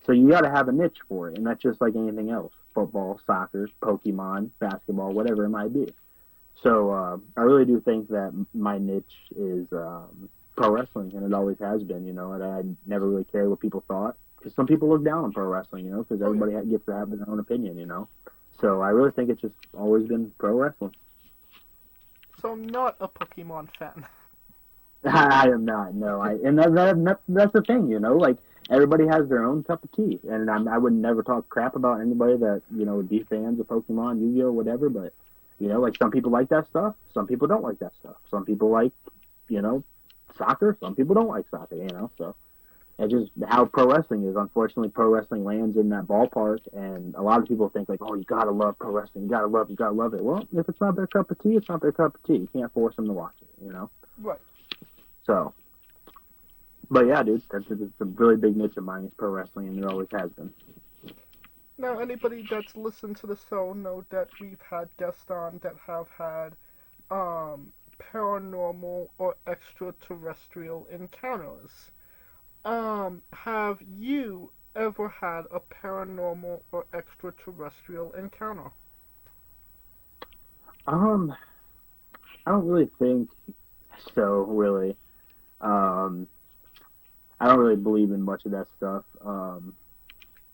So you got to have a niche for it, and that's just like anything else. Football, soccer, Pokemon, basketball, whatever it might be. So I really do think that my niche is pro wrestling, and it always has been, you know, and I never really cared what people thought, because some people look down on pro wrestling, you know, because everybody gets to have their own opinion, you know. So I really think it's just always been pro wrestling. So I'm not a Pokemon fan. I am not, no. And that's the thing, you know, like, everybody has their own cup of tea, and I would never talk crap about anybody that, you know, would be fans of Pokemon, Yu-Gi-Oh!, whatever, but, you know, like, some people like that stuff, some people don't like that stuff. Some people like, you know, soccer, some people don't like soccer, you know, so it's just how pro wrestling is. Unfortunately, pro wrestling lands in that ballpark, and a lot of people think, like, oh, you gotta love pro wrestling, you gotta love it. Well, if it's not their cup of tea, it's not their cup of tea. You can't force them to watch it, you know? Right. So, but yeah, dude, it's a really big niche of mine is pro wrestling, and it always has been. Now, anybody that's listened to the show know that we've had guests on that have had paranormal or extraterrestrial encounters. Have you ever had a paranormal or extraterrestrial encounter? I don't really think so, really. I don't really believe in much of that stuff.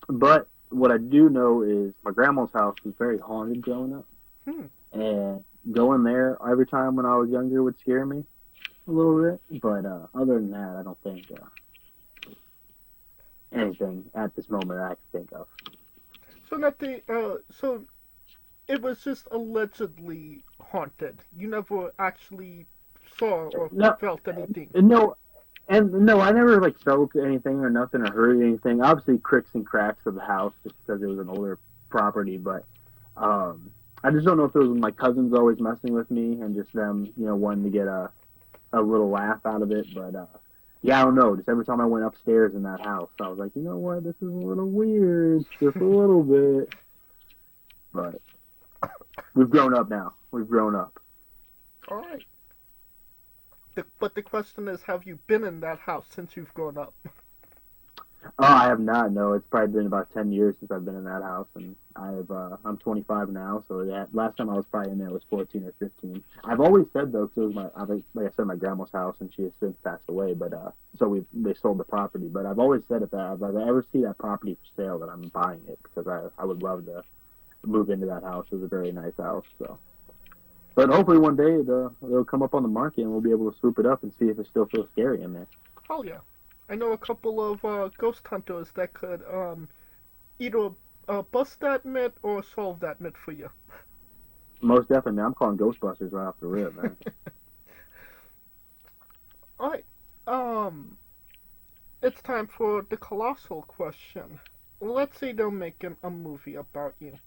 But what I do know is my grandma's house was very haunted growing up. And going there every time when I was younger would scare me a little bit. But other than that, I don't think anything at this moment I can think of. So that so it was just allegedly haunted. You never actually saw or felt anything. No, I never like felt anything or nothing or heard anything. Obviously, cricks and cracks of the house just because it was an older property. But I just don't know if it was my cousins always messing with me and just them, you know, wanting to get a little laugh out of it. But yeah, I don't know. Just every time I went upstairs in that house, I was like, you know what, this is a little weird, just a little bit. But we've grown up now. We've grown up. All right. But the question is, have you been in that house since you've grown up? Oh, I have not. No, it's probably been about 10 years since I've been in that house, and I'm 25 now. So that last time I was probably in there was 14 or 15. I've always said though, because it was like I said, my grandma's house, and she has since passed away. But so they sold the property. But I've always said if I ever see that property for sale, that I'm buying it because I would love to move into that house. It was a very nice house. So. But hopefully one day it'll come up on the market and we'll be able to swoop it up and see if it still feels scary in there. Oh, yeah. I know a couple of ghost hunters that could either bust that myth or solve that myth for you. Most definitely, man. I'm calling Ghostbusters right off the rip, man. Alright, it's time for the colossal question. Let's say they're making a movie about you.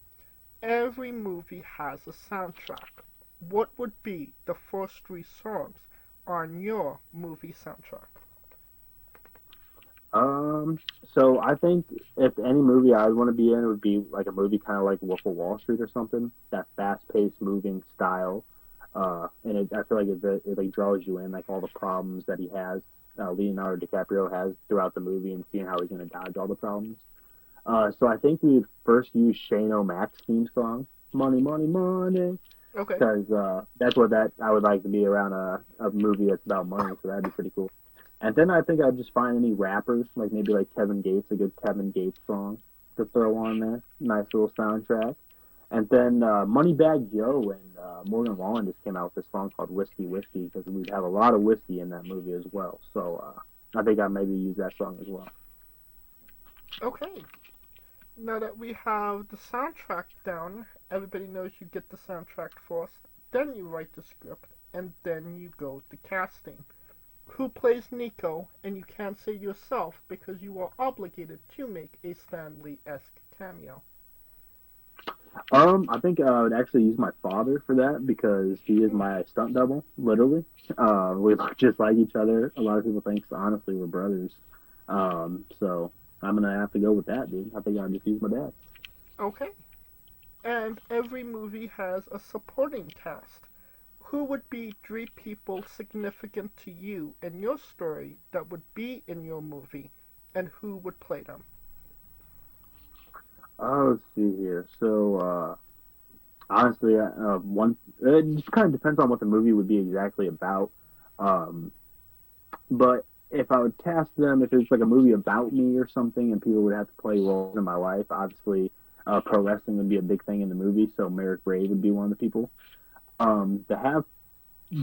Every movie has a soundtrack. What would be the first 3 songs on your movie soundtrack? So I think if any movie I'd want to be in, it would be like a movie kind of like Wolf of Wall Street or something. That fast-paced, moving style. And I feel like it like draws you in, like all the problems that he has, Leonardo DiCaprio has throughout the movie, and seeing how he's going to dodge all the problems. So I think we'd first use Shane O'Mac's theme song, "Money, Money, Money," Okay. because that's what I would like to be around a movie that's about money. So that'd be pretty cool. And then I think I'd just find any rappers, like maybe like Kevin Gates, a good Kevin Gates song to throw on there. Nice little soundtrack. And then Moneybagg Yo and Morgan Wallen just came out with this song called Whiskey Whiskey, because we'd have a lot of whiskey in that movie as well. So I think I'd maybe use that song as well. Okay. Now that we have the soundtrack down, everybody knows you get the soundtrack first, then you write the script, and then you go to casting. Who plays Niko? And you can't say yourself because you are obligated to make a Stan Lee-esque cameo. I think I would actually use my father for that because he is my stunt double, literally. We look just like each other. A lot of people think, honestly, we're brothers. So I'm going to have to go with that, dude. I think I'll just use my dad. Okay. And every movie has a supporting cast. Who would be 3 people significant to you and your story that would be in your movie, and who would play them? Let's see here. So, honestly, it just kind of depends on what the movie would be exactly about. But if I would cast them, if it's like a movie about me or something, and people would have to play roles in my life, obviously, pro wrestling would be a big thing in the movie. So Marek Brave would be one of the people.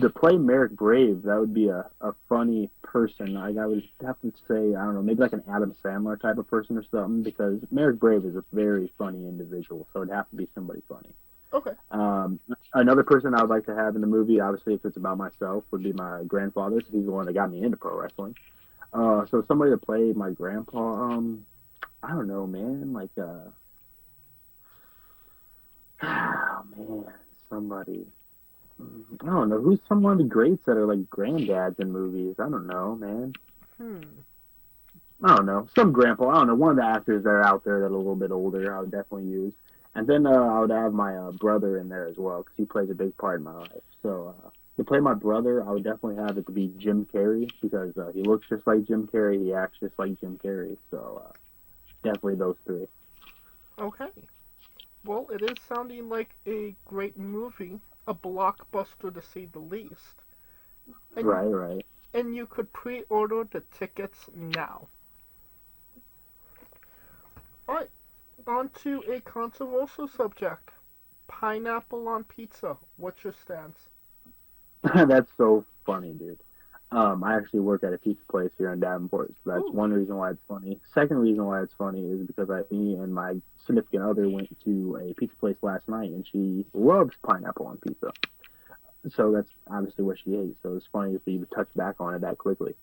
To play Marek Brave, that would be a funny person. I would have to say, I don't know, maybe like an Adam Sandler type of person or something, because Marek Brave is a very funny individual, so it'd have to be somebody funny. Okay. Another person I would like to have in the movie, obviously if it's about myself, would be my grandfather, because he's the one that got me into pro wrestling. So somebody to play my grandpa, I don't know, man, like, somebody... I don't know. Who's some of the greats that are like granddads in movies? I don't know, man. I don't know. Some grandpa. I don't know. One of the actors that are out there that are a little bit older, I would definitely use. And then I would have my brother in there as well, because he plays a big part in my life. So to play my brother, I would definitely have it to be Jim Carrey, because he looks just like Jim Carrey. He acts just like Jim Carrey. So definitely those 3. Okay. Well, it is sounding like a great movie. A blockbuster to say the least. And right. And you could pre-order the tickets now. Alright, on to a controversial subject. Pineapple on pizza. What's your stance? That's so funny, dude. I actually work at a pizza place here in Davenport, so that's one reason why it's funny. Second reason why it's funny is because me and my significant other went to a pizza place last night, and she loves pineapple on pizza. So that's obviously what she ate, so it's funny for you to touch back on it that quickly.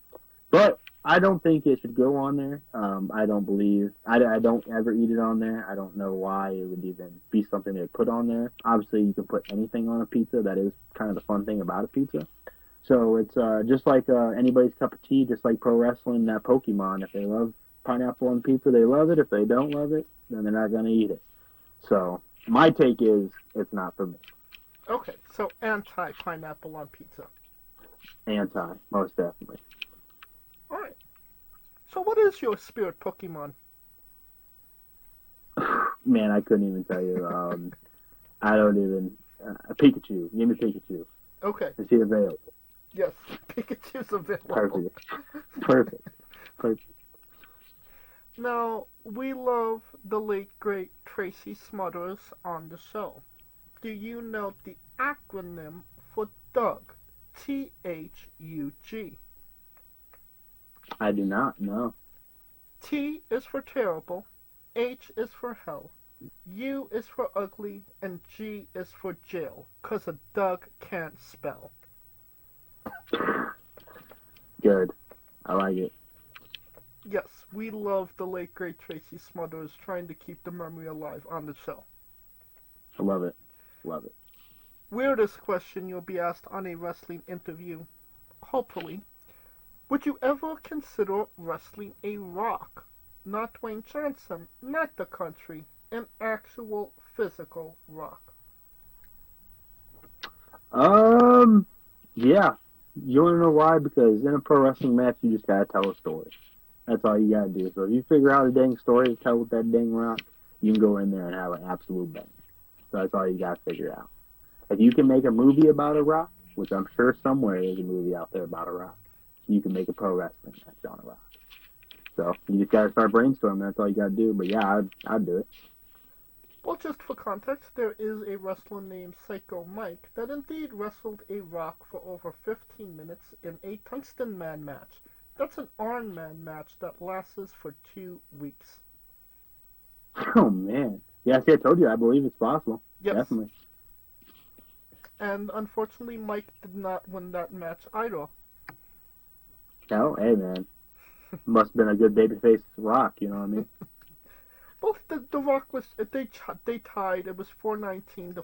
But I don't think it should go on there. I don't ever eat it on there. I don't know why it would even be something they put on there. Obviously, you can put anything on a pizza. That is kind of the fun thing about a pizza. So it's just like anybody's cup of tea, just like pro wrestling, that Pokemon. If they love pineapple on pizza, they love it. If they don't love it, then they're not going to eat it. So my take is it's not for me. Okay, so anti-pineapple on pizza. Anti, most definitely. Alright. So what is your spirit Pokemon? Man, I couldn't even tell you. I don't even... Pikachu. Give me Pikachu. Okay. Is he available? Yes, Pikachu's available. Perfect. Now, we love the late, great Tracy Smothers on the show. Do you know the acronym for Doug? THUG. I do not know. T is for terrible, H is for hell, U is for ugly, and G is for jail, 'cause a Doug can't spell. Good. I like it. Yes, we love the late great Tracy Smothers trying to keep the memory alive on the show. I love it. Love it. Weirdest question you'll be asked on a wrestling interview, hopefully. Would you ever consider wrestling a rock? Not Dwayne Johnson, not the country, an actual physical rock. Yeah. You wanna know why? Because in a pro wrestling match, you just gotta tell a story. That's all you gotta do. So if you figure out a dang story to tell with that dang rock, you can go in there and have an absolute bang. So that's all you gotta figure out. If you can make a movie about a rock, which I'm sure somewhere there's a movie out there about a rock, you can make a pro wrestling match on a rock. So you just gotta start brainstorming. That's all you gotta do. But yeah, I'd do it. Well, just for context, there is a wrestler named Psycho Mike that indeed wrestled a rock for over 15 minutes in a Tungsten Man match. That's an Iron Man match that lasts for 2 weeks. Oh man. Yeah, see, I told you. I believe it's possible. Yes. Definitely. And unfortunately, Mike did not win that match either. Oh, hey man. Must have been a good babyface rock. You know what I mean? Well, the Rock was they tied. It was 419 to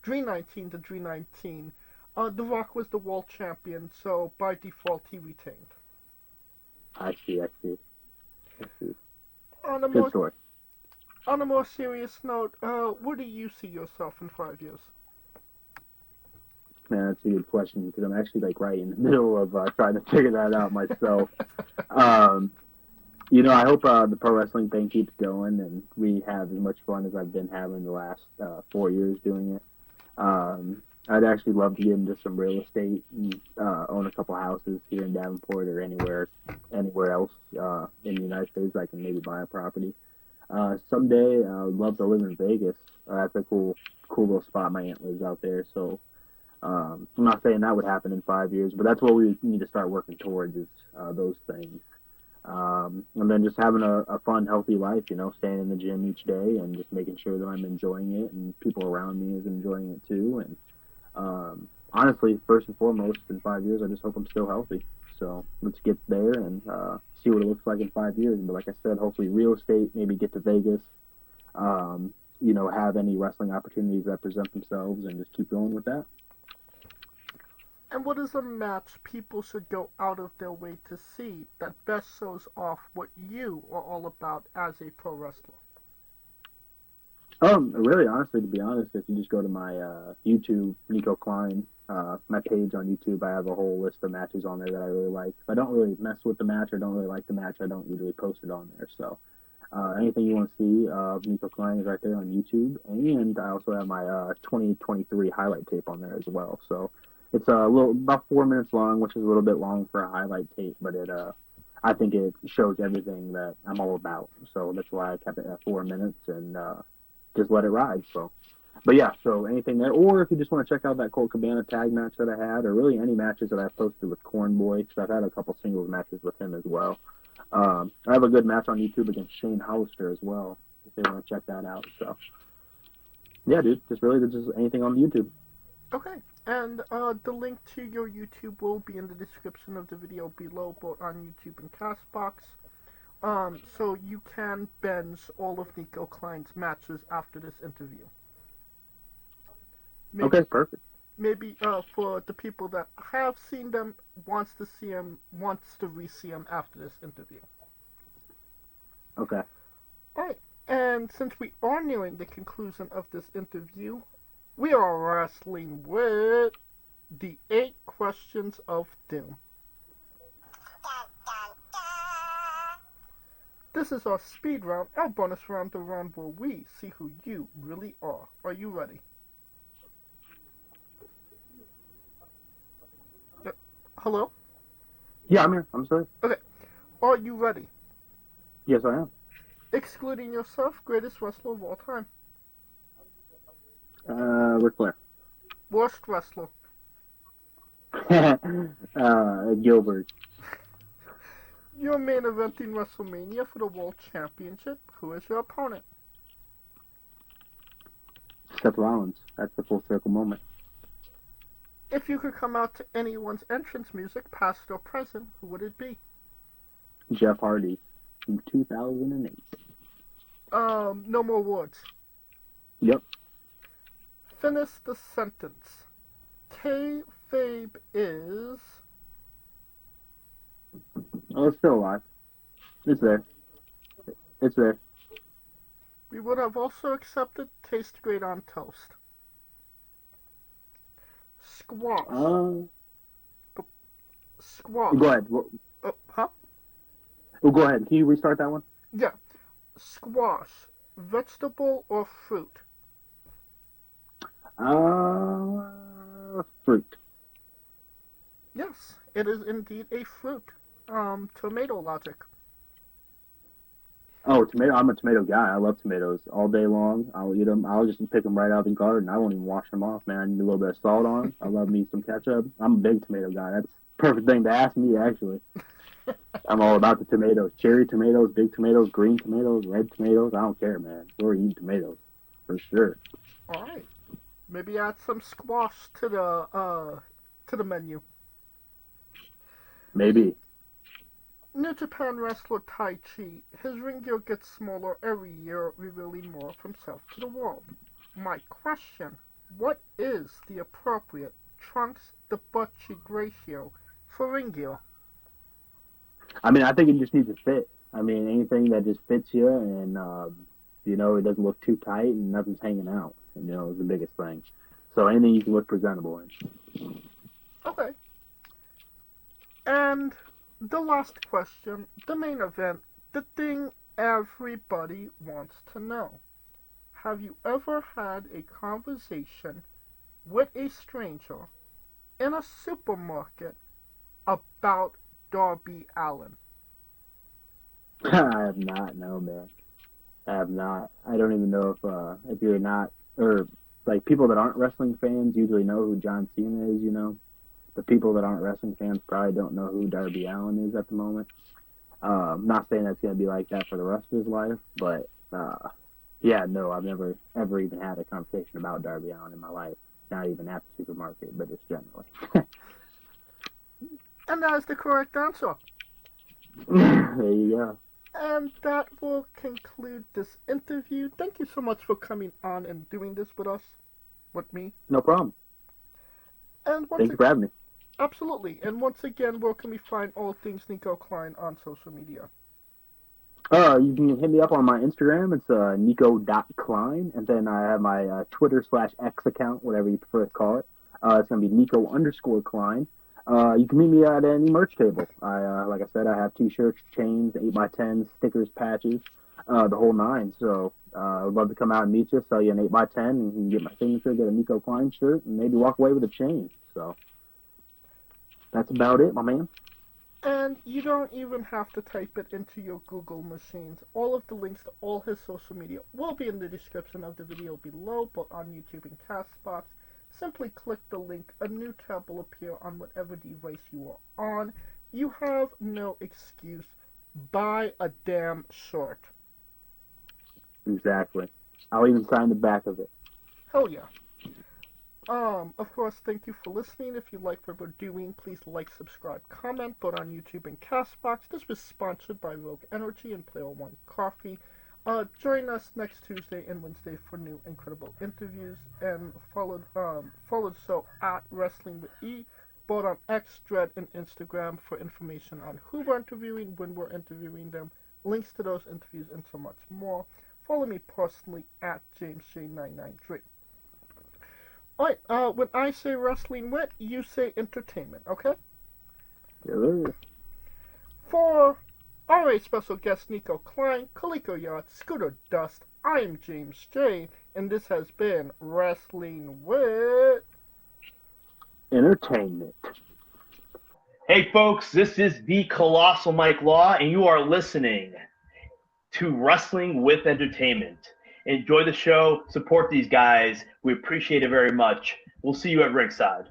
319 to 319. The Rock was the world champion, so by default he retained. I see. On a Good more story. on a more serious note, where do you see yourself in 5 years? Man, that's a good question because I'm actually like right in the middle of trying to figure that out myself. I hope the pro wrestling thing keeps going and we have as much fun as I've been having the last 4 years doing it. I'd actually love to get into some real estate and own a couple houses here in Davenport or anywhere else in the United States. I can maybe buy a property. Someday I would love to live in Vegas. That's a cool little spot. My aunt lives out there, so I'm not saying that would happen in 5 years, but that's what we need to start working towards is those things. And then just having a fun, healthy life, staying in the gym each day and just making sure that I'm enjoying it and people around me is enjoying it too. And honestly, first and foremost, in 5 years, I just hope I'm still healthy. So let's get there and see what it looks like in 5 years. But like I said, hopefully real estate, maybe get to Vegas, have any wrestling opportunities that present themselves and just keep going with that. And what is a match people should go out of their way to see that best shows off what you are all about as a pro wrestler? Really, honestly, to be honest, if you just go to my YouTube, Niko Kline, my page on YouTube, I have a whole list of matches on there that I really like. If I don't really mess with the match or don't really like the match, I don't usually post it on there. So anything you want to see of Niko Kline is right there on YouTube. And I also have my 2023 highlight tape on there as well. So it's about 4 minutes long, which is a little bit long for a highlight tape, but I think it shows everything that I'm all about. So that's why I kept it at 4 minutes and just let it ride. So, but yeah, so anything there, or if you just want to check out that Colt Cabana tag match that I had, or really any matches that I've posted with Corn Boy, because I've had a couple singles matches with him as well. I have a good match on YouTube against Shane Hollister as well, if they want to check that out. So, yeah, dude, just anything on YouTube. Okay, and the link to your YouTube will be in the description of the video below, both on YouTube and Castbox. So you can binge all of Niko Kline's matches after this interview. Maybe, okay, perfect. Maybe for the people that have seen them, wants to re-see them after this interview. Okay. Alright, and since we are nearing the conclusion of this interview, we are wrestling with the 8 questions of doom. This is our speed round, our bonus round, the round where we see who you really are. Are you ready? Hello? Yeah, I'm here. I'm sorry. Okay. Are you ready? Yes, I am. Excluding yourself, greatest wrestler of all time. Ric Flair. Worst wrestler. Gilbert. Your main event in WrestleMania for the World Championship. Who is your opponent? Seth Rollins. That's the full circle moment. If you could come out to anyone's entrance music, past or present, who would it be? Jeff Hardy from 2008. No more words. Yep. Finish the sentence. Kayfabe is... Oh, it's still alive. It's there. It's there. We would have also accepted taste great on toast. Squash. Squash. Go ahead. Huh? Oh, go ahead. Can you restart that one? Yeah. Squash. Vegetable or fruit? Fruit. Yes, it is indeed a fruit. Tomato logic. Oh, tomato. I'm a tomato guy. I love tomatoes all day long. I'll eat them. I'll just pick them right out of the garden. I won't even wash them off, man. I need a little bit of salt on them. I love me some ketchup. I'm a big tomato guy. That's the perfect thing to ask me, actually. I'm all about the tomatoes. Cherry tomatoes, big tomatoes, green tomatoes, red tomatoes. I don't care, man. We're eating tomatoes for sure. All right. Maybe add some squash to the menu. Maybe. New Japan wrestler Tai Chi. His ring gear gets smaller every year, revealing more of himself to the world. My question, what is the appropriate trunks to butt cheek ratio for ring gear? I mean, I think it just needs to fit. I mean, anything that just fits you and, it doesn't look too tight and nothing's hanging out, is the biggest thing. So anything you can look presentable in. Okay. And the last question, the main event, the thing everybody wants to know. Have you ever had a conversation with a stranger in a supermarket about Darby Allin? I have not, no, man. I have not. I don't even know if you're not, or like people that aren't wrestling fans usually know who John Cena is, The people that aren't wrestling fans probably don't know who Darby Allin is at the moment. I'm not saying that's going to be like that for the rest of his life, but no, I've never ever even had a conversation about Darby Allin in my life. Not even at the supermarket, but just generally. And that is the correct answer. There you go. And that will conclude this interview. Thank you so much for coming on and doing this with me. No problem. And Thanks for having me. Absolutely. And once again, where can we find all things Niko Kline on social media? You can hit me up on my Instagram. It's Niko.Kline. And then I have my Twitter/X account, whatever you prefer to call it. It's going to be Niko_Kline. You can meet me at any merch table. Like I said, I have t-shirts, chains, 8x10s, stickers, patches, the whole nine. So I'd love to come out and meet you, sell you an 8x10, and you can get my signature, get a Niko Kline shirt, and maybe walk away with a chain. So that's about it, my man. And you don't even have to type it into your Google machines. All of the links to all his social media will be in the description of the video below, both on YouTube and Castbox. Simply click the link. A new tab will appear on whatever device you are on. You have no excuse. Buy a damn shirt. Exactly. I'll even sign the back of it. Hell yeah. Of course, thank you for listening. If you like what we're doing, please like, subscribe, comment, both on YouTube and Castbox. This was sponsored by Rogue Energy and Player One Coffee. Join us next Tuesday and Wednesday for new incredible interviews, and follow the show at Wrestling with E, both on X, Dread, and Instagram for information on who we're interviewing, when we're interviewing them, links to those interviews, and so much more. Follow me personally at JamesJ993. Alright, when I say Wrestling Wit, you say entertainment, okay? Yeah. For our special guest Niko Kline, Kaliko Yacht, Scooter Dust, I'm James J, and this has been Wrestling with Entertainment. Hey folks, this is the Colossal Mike Law, and you are listening to Wrestling with Entertainment. Enjoy the show, support these guys. We appreciate it very much. We'll see you at ringside.